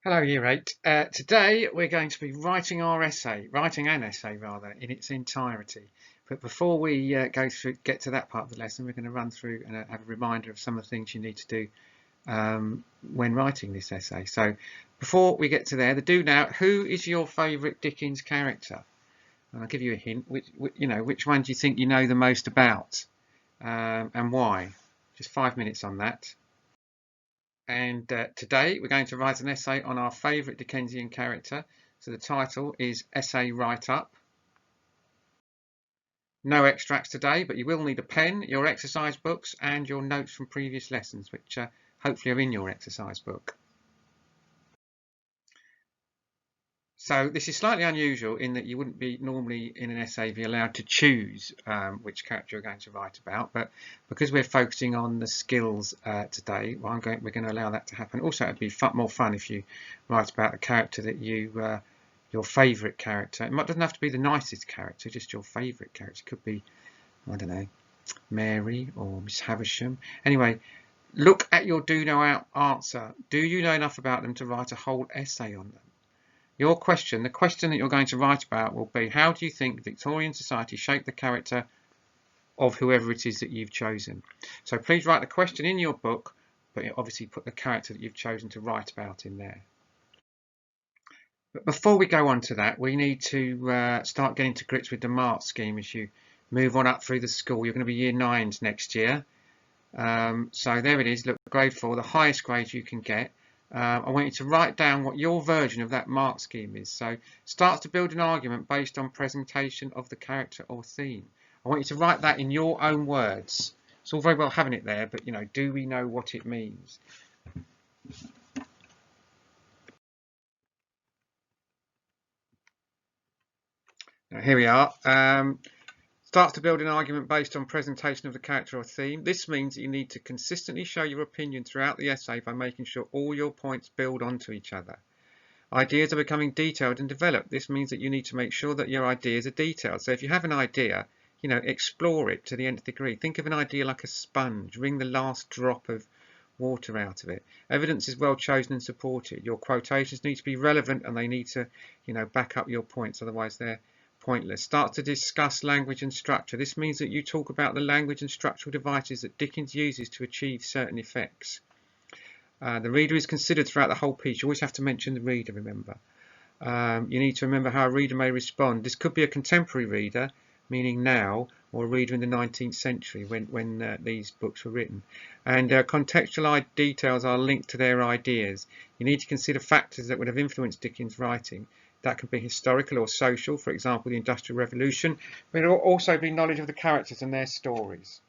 Hello, Year 8. Today we're going to be writing an essay rather, in its entirety. But before we get to that part of the lesson, we're going to run through and have a reminder of some of the things you need to do when writing this essay. So before we get to there, the do now, who is your favourite Dickens character? And I'll give you a hint, which one do you think you know the most about and why? Just 5 minutes on that. And today we're going to write an essay on our favourite Dickensian character. So the title is Essay Write-Up. No extracts today, but you will need a pen, your exercise books and your notes from previous lessons, which hopefully are in your exercise book. So this is slightly unusual in that you wouldn't be normally in an essay be allowed to choose which character you're going to write about, but because we're focusing on the skills today, we're going to allow that to happen. Also, it'd be more fun if you write about a character that your favourite character. It doesn't have to be the nicest character, just your favourite character. It could be, I don't know, Mary or Miss Havisham. Anyway, look at your do know answer. Do you know enough about them to write a whole essay on them? The question that you're going to write about will be, how do you think Victorian society shaped the character of whoever it is that you've chosen? So please write the question in your book, but obviously put the character that you've chosen to write about in there. But before we go on to that, we need to start getting to grips with the mark scheme as you move on up through the school. You're going to be year 9s next year. So there it is, look, grade 4, the highest grade you can get. I want you to write down what your version of that mark scheme is. So start to build an argument based on presentation of the character or theme. I want you to write that in your own words. It's all very well having it there, but do we know what it means? Now, here we are. Start to build an argument based on presentation of the character or theme. This means that you need to consistently show your opinion throughout the essay by making sure all your points build onto each other. Ideas are becoming detailed and developed. This means that you need to make sure that your ideas are detailed. So if you have an idea, explore it to the nth degree. Think of an idea like a sponge. Wring the last drop of water out of it. Evidence is well chosen and supported. Your quotations need to be relevant and they need to, back up your points. Otherwise, they're pointless. Start to discuss language and structure. This means that you talk about the language and structural devices that Dickens uses to achieve certain effects. The reader is considered throughout the whole piece. You always have to mention the reader, remember. You need to remember how a reader may respond. This could be a contemporary reader, meaning now, or a reader in the 19th century when these books were written. And contextual details are linked to their ideas. You need to consider factors that would have influenced Dickens' writing. That can be historical or social, for example, the Industrial Revolution, but it will also be knowledge of the characters and their stories.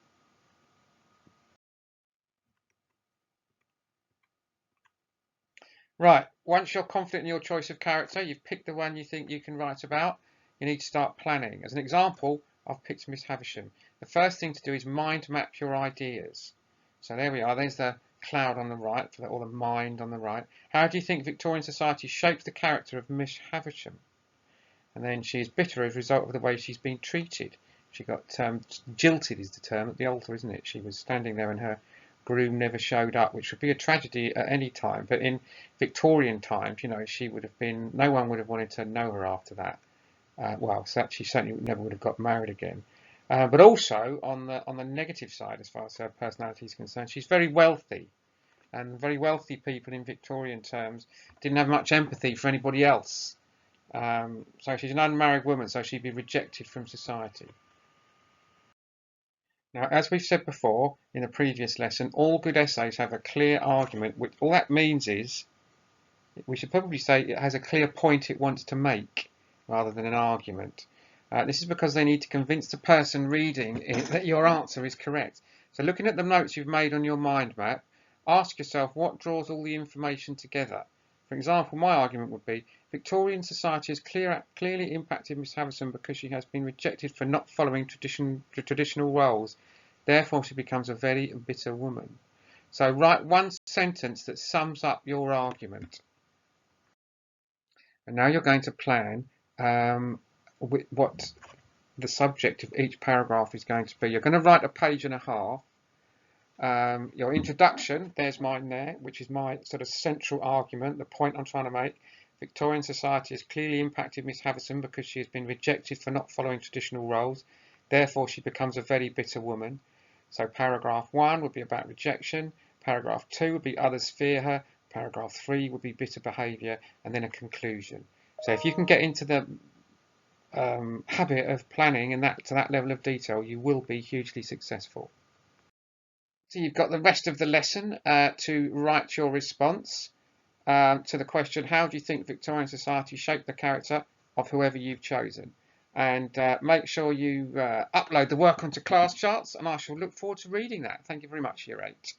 Right, once you're confident in your choice of character, you've picked the one you think you can write about, you need to start planning. As an example, I've picked Miss Havisham. The first thing to do is mind map your ideas. So there we are, there's the cloud on the right, or the mind on the right. How do you think Victorian society shapes the character of Miss Havisham? And then she is bitter as a result of the way she's been treated. She got jilted is the term at the altar, isn't it? She was standing there and her groom never showed up, which would be a tragedy at any time. But in Victorian times, she would have been, no one would have wanted to know her after that. Well, so she certainly never would have got married again. But also on the negative side, as far as her personality is concerned, she's very wealthy. And very wealthy people in Victorian terms didn't have much empathy for anybody else. So she's an unmarried woman, so she'd be rejected from society. Now, as we've said before in the previous lesson, all good essays have a clear argument. Which all that means is, we should probably say it has a clear point it wants to make, rather than an argument. This is because they need to convince the person reading it that your answer is correct. So looking at the notes you've made on your mind map, ask yourself what draws all the information together. For example, my argument would be, Victorian society has clearly impacted Miss Havisham because she has been rejected for not following traditional roles. Therefore, she becomes a very bitter woman. So write one sentence that sums up your argument. And now you're going to plan what the subject of each paragraph is going to be. You're going to write a page and a half. Your introduction, there's mine there, which is my sort of central argument, the point I'm trying to make. Victorian society has clearly impacted Miss Havison because she has been rejected for not following traditional roles. Therefore, she becomes a very bitter woman. So paragraph 1 would be about rejection. Paragraph 2 would be others fear her. Paragraph 3 would be bitter behaviour, and then a conclusion. So if you can get into the habit of planning and that to that level of detail, you will be hugely successful. So you've got the rest of the lesson to write your response to the question, how do you think Victorian society shaped the character of whoever you've chosen? And make sure you upload the work onto Classcharts, and I shall look forward to reading that. Thank you very much, Year 8.